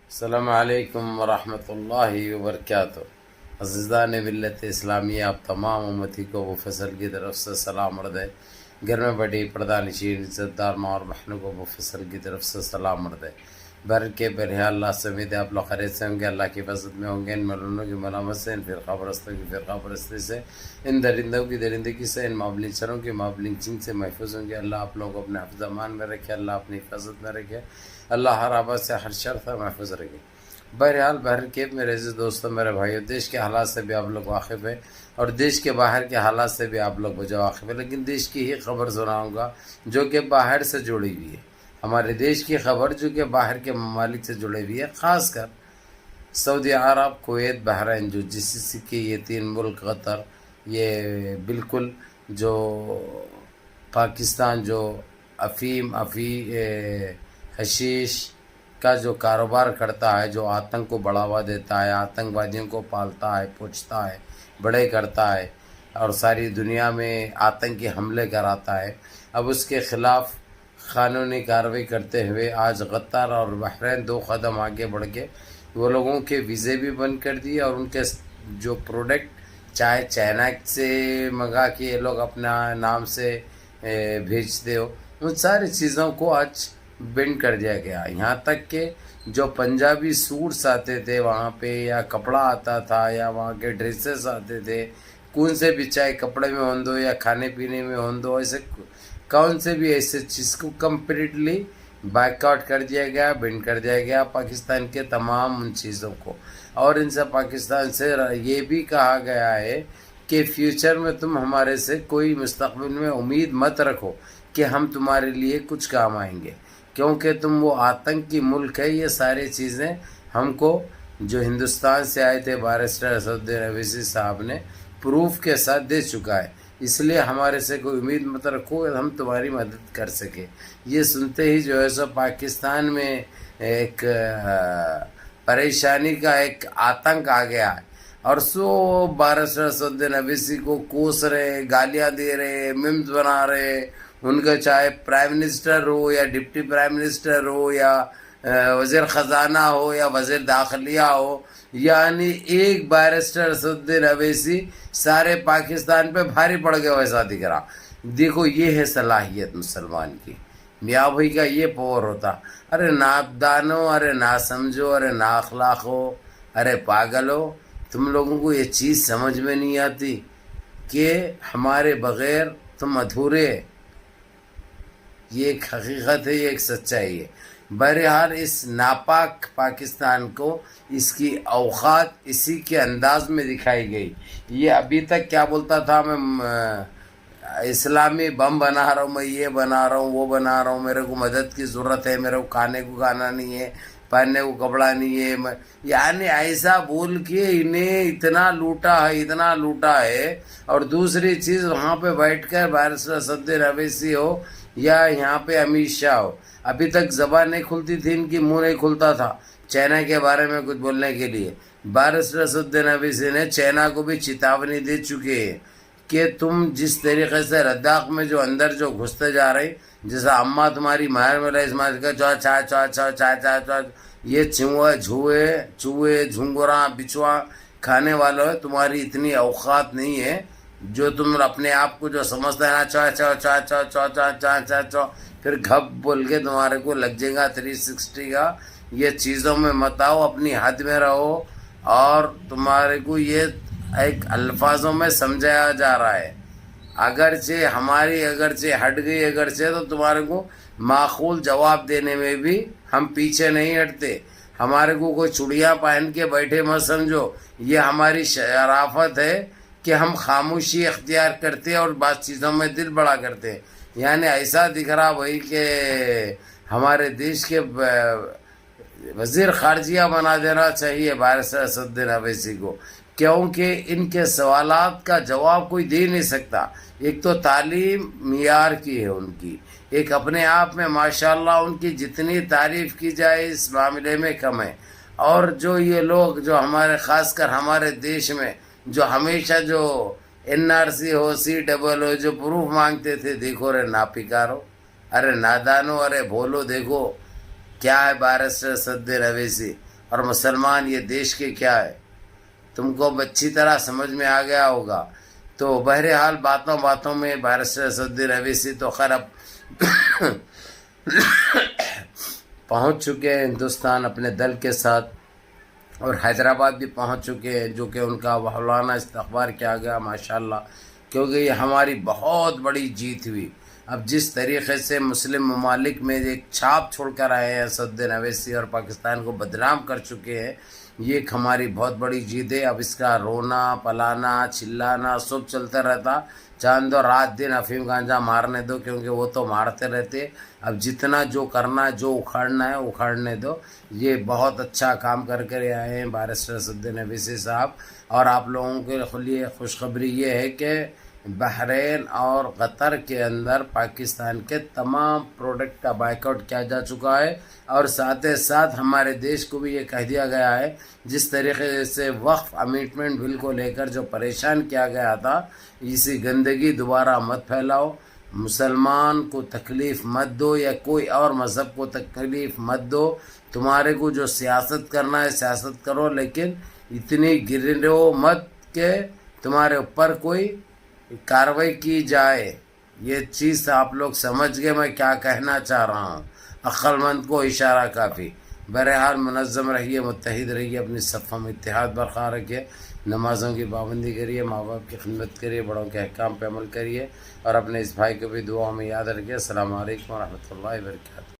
السلام علیکم ورحمۃ اللہ وبرکاتہ۔ عزیزان ملت اسلامیہ، آپ تمام امتی کو وہ فصل کی طرف سے سلام عرض ہے۔ گھر میں بڑی پردہ نشین عزت دار ماں اور بہنوں کو وہ فصل کی طرف سے سلام عرض ہے۔ بر کے بہرحال اللہ سے امید ہے آپ لوگ خیریت سے ہوں گے، اللہ کی فضل میں ہوں گے، ان ملونوں کی ملامت سے، ان فرقہ پرستوں کی فرقہ پرستی سے، ان درندوں کی درندگی سے، ان مابلنچروں کی مابلنچنگ سے محفوظ ہوں گے۔ اللہ آپ لوگوں کو اپنے حفظ امان میں رکھے، اللہ اپنی حفاظت میں رکھے، اللہ ہر آباد سے ہر شر سے محفوظ رکھے۔ بہرحال بہرکیف میرے عزیز دوستوں، میرے بھائیو، دیش کے حالات سے بھی آپ لوگ واقف ہیں اور دیش کے باہر کے حالات سے بھی آپ لوگ مجھے واقف ہیں، لیکن دیش کی ہی خبر سناؤں گا جو کہ باہر سے جڑی ہوئی ہے۔ ہمارے دیش کی خبر جو کہ باہر کے ممالک سے جڑی ہوئی ہے، خاص کر سعودی عرب، کویت، بحرین، جو جی سی سی کے یہ تین ملک، قطر، یہ بالکل جو پاکستان جو حشیش کا جو کاروبار کرتا ہے، جو آتنک کو بڑھاوا دیتا ہے، آتنک وادیوں کو پالتا ہے، پوچھتا ہے، بڑے کرتا ہے اور ساری دنیا میں آتنکی حملے کراتا ہے، اب اس کے خلاف قانونی کارروائی کرتے ہوئے آج قطر اور بحرین دو قدم آگے بڑھ کے وہ لوگوں کے ویزے بھی بند کر دیے اور ان کے جو پروڈکٹ چاہے چائنا سے منگا کے یہ لوگ اپنا نام سے بھیجتے ہو، ان ساری چیزوں کو آج بینڈ کر دیا گیا۔ یہاں تک کہ جو پنجابی سوٹس آتے تھے وہاں پہ، یا کپڑا آتا تھا، یا وہاں کے ڈریسز آتے تھے، کون سے بھی، چاہے کپڑے میں ہوں دو یا کھانے پینے میں ہوں دو، ایسے کون سے بھی ایسے چیز کو کمپلیٹلی بائک آؤٹ کر دیا گیا، بینڈ کر دیا گیا پاکستان کے تمام ان چیزوں کو۔ اور ان سے پاکستان سے یہ بھی کہا گیا ہے کہ فیوچر میں تم ہمارے سے کوئی مستقبل میں امید مت رکھو کہ ہم تمہارے لیے کچھ کام آئیں گے، کیونکہ تم وہ آتنکی ملک ہے۔ یہ ساری چیزیں ہم کو جو ہندوستان سے آئے تھے بارسٹر اسدالدین اویسی صاحب نے پروف کے ساتھ دے چکا ہے، اس لیے ہمارے سے کوئی امید مت رکھو کہ ہم تمہاری مدد کر سکے۔ یہ سنتے ہی جو ہے سو پاکستان میں ایک پریشانی کا ایک آتنک آ گیا ہے اور سو بارسٹر اسدالدین اویسی کو کوس رہے، گالیاں دے رہے، میمز بنا رہے، ان کا چاہے پرائم منسٹر ہو یا ڈپٹی پرائم منسٹر ہو یا وزیر خزانہ ہو یا وزیر داخلیہ ہو، یعنی ایک بارسٹر اسدالدین اویسی سارے پاکستان پہ بھاری پڑ گیا ویسا دکھ رہا۔ دیکھو یہ ہے صلاحیت مسلمان کی، میاں بھائی کا یہ پاور ہوتا۔ ارے نادانو، ارے نہ سمجھو، ارے نا اخلاق ہو، ارے پاگل ہو، تم لوگوں کو یہ چیز سمجھ میں نہیں آتی کہ ہمارے بغیر تم ادھورے۔ یہ ایک حقیقت ہے، یہ ایک سچائی ہے۔ بہرحال اس ناپاک پاکستان کو اس کی اوقات اسی کے انداز میں دکھائی گئی۔ یہ ابھی تک کیا بولتا تھا، میں اسلامی بم بنا رہا ہوں، میں یہ بنا رہا ہوں، وہ بنا رہا ہوں، میرے کو مدد کی ضرورت ہے، میرے کو کھانے کو کھانا نہیں ہے، پہننے کو کپڑا نہیں ہے، یعنی ایسا بول کے انہیں اتنا لوٹا ہے، اتنا لوٹا ہے۔ اور دوسری چیز، وہاں پہ بیٹھ کر بارسٹر اسدالدین اویسی ہو یا یہاں پہ امت شاہ ہو، ابھی تک زبان نہیں کھلتی تھی ان کی، منہ نہیں کھلتا تھا چائنا کے بارے میں کچھ بولنے کے لیے۔ بارسٹر اسدالدین اویسی نے چائنا کو بھی چیتاونی دے چکے ہیں کہ تم جس طریقے سے لداخ میں جو اندر جو گھستے جا رہے، جیسا اماں تمہاری ماہر میں یہ چوہے جھنگوراں بچوا کھانے والوں ہے، تمہاری اتنی اوقات نہیں ہے جو تم اپنے آپ کو جو سمجھتے ہیں نا پھر گھپ بول کے تمہارے کو لگ جائے گا 360 کا۔ یہ چیزوں میں مت آؤ، اپنی حد میں رہو، اور تمہارے کو یہ ایک الفاظوں میں سمجھایا جا رہا ہے، اگرچہ ہٹ گئی اگرچہ، تو تمہارے کو معقول جواب دینے میں بھی ہم پیچھے نہیں ہٹتے۔ ہمارے کو کوئی چڑیاں پہن کے بیٹھے مت سمجھو، یہ ہماری شرافت ہے کہ ہم خاموشی اختیار کرتے اور بعض چیزوں میں دل بڑا کرتے ہیں۔ یعنی ایسا دکھ رہا بھائی کہ ہمارے دیش کے وزیر خارجیہ بنا دینا چاہیے بارسٹر اسدالدین اویسی کو، کیونکہ ان کے سوالات کا جواب کوئی دے نہیں سکتا۔ ایک تو تعلیم معیار کی ہے ان کی، ایک اپنے آپ میں ماشاءاللہ ان کی جتنی تعریف کی جائے اس معاملے میں کم ہے۔ اور جو یہ لوگ جو ہمارے، خاص کر ہمارے دیش میں جو ہمیشہ جو NRC ہو، CAA ہو، جو پروف مانگتے تھے، دیکھو رے ناپکارو، ارے نادانو، ارے بولو، دیکھو کیا ہے بارسٹر اسدالدین اویسی۔ اور مسلمان یہ دیش کے کیا ہے، تم کو اچھی طرح سمجھ میں آ گیا ہوگا. تو بہرحال باتوں باتوں میں بیرسٹر اسدالدین اویسی تو خیر اب پہنچ چکے ہیں ہندوستان اپنے دل کے ساتھ، اور حیدرآباد بھی پہنچ چکے ہیں، جو کہ ان کا وحولانہ استقبال کیا گیا ماشاءاللہ، کیونکہ یہ ہماری بہت بڑی جیت ہوئی. اب جس طریقے سے مسلم ممالک میں ایک چھاپ چھوڑ کر آئے ہیں اسدالدین اویسی اور پاکستان کو بدنام کر چکے ہیں، یہ ایک ہماری بہت بڑی جیت ہے. اب اس کا رونا پلانا چلانا سب چلتا رہتا، چاند اور رات دن افیم گانجا مارنے دو، کیونکہ وہ تو مارتے رہتے. اب جتنا جو کرنا ہے، جو اکھاڑنا ہے اکھاڑنے دو. یہ بہت اچھا کام کر کے آئے ہیں بیرسٹر اسدالدین اویسی صاحب. اور آپ لوگوں کے لیے خوشخبری یہ ہے کہ بحرین اور قطر کے اندر پاکستان کے تمام پروڈکٹ کا بائیکاٹ کیا جا چکا ہے، اور ساتھ ہی ساتھ ہمارے دیش کو بھی یہ کہہ دیا گیا ہے، جس طریقے سے وقف امینڈمنٹ بل کو لے کر جو پریشان کیا گیا تھا، اسی گندگی دوبارہ مت پھیلاؤ، مسلمان کو تکلیف مت دو یا کوئی اور مذہب کو تکلیف مت دو. تمہارے کو جو سیاست کرنا ہے سیاست کرو، لیکن اتنی گرو مت کہ تمہارے اوپر کوئی کارروائی کی جائے. یہ چیز آپ لوگ سمجھ گئے میں کیا کہنا چاہ رہا ہوں. عقل مند کو اشارہ کافی. بہرحال منظم رہیے، متحد رہیے، اپنی صفوں میں اتحاد برقرار رکھیے، نمازوں کی پابندی کریے، ماں باپ کی خدمت کریے، بڑوں کے احکام پہ عمل کریے، اور اپنے اس بھائی کو بھی دعاؤں میں یاد رکھیے. السلام علیکم ورحمۃ اللہ وبرکاتہ.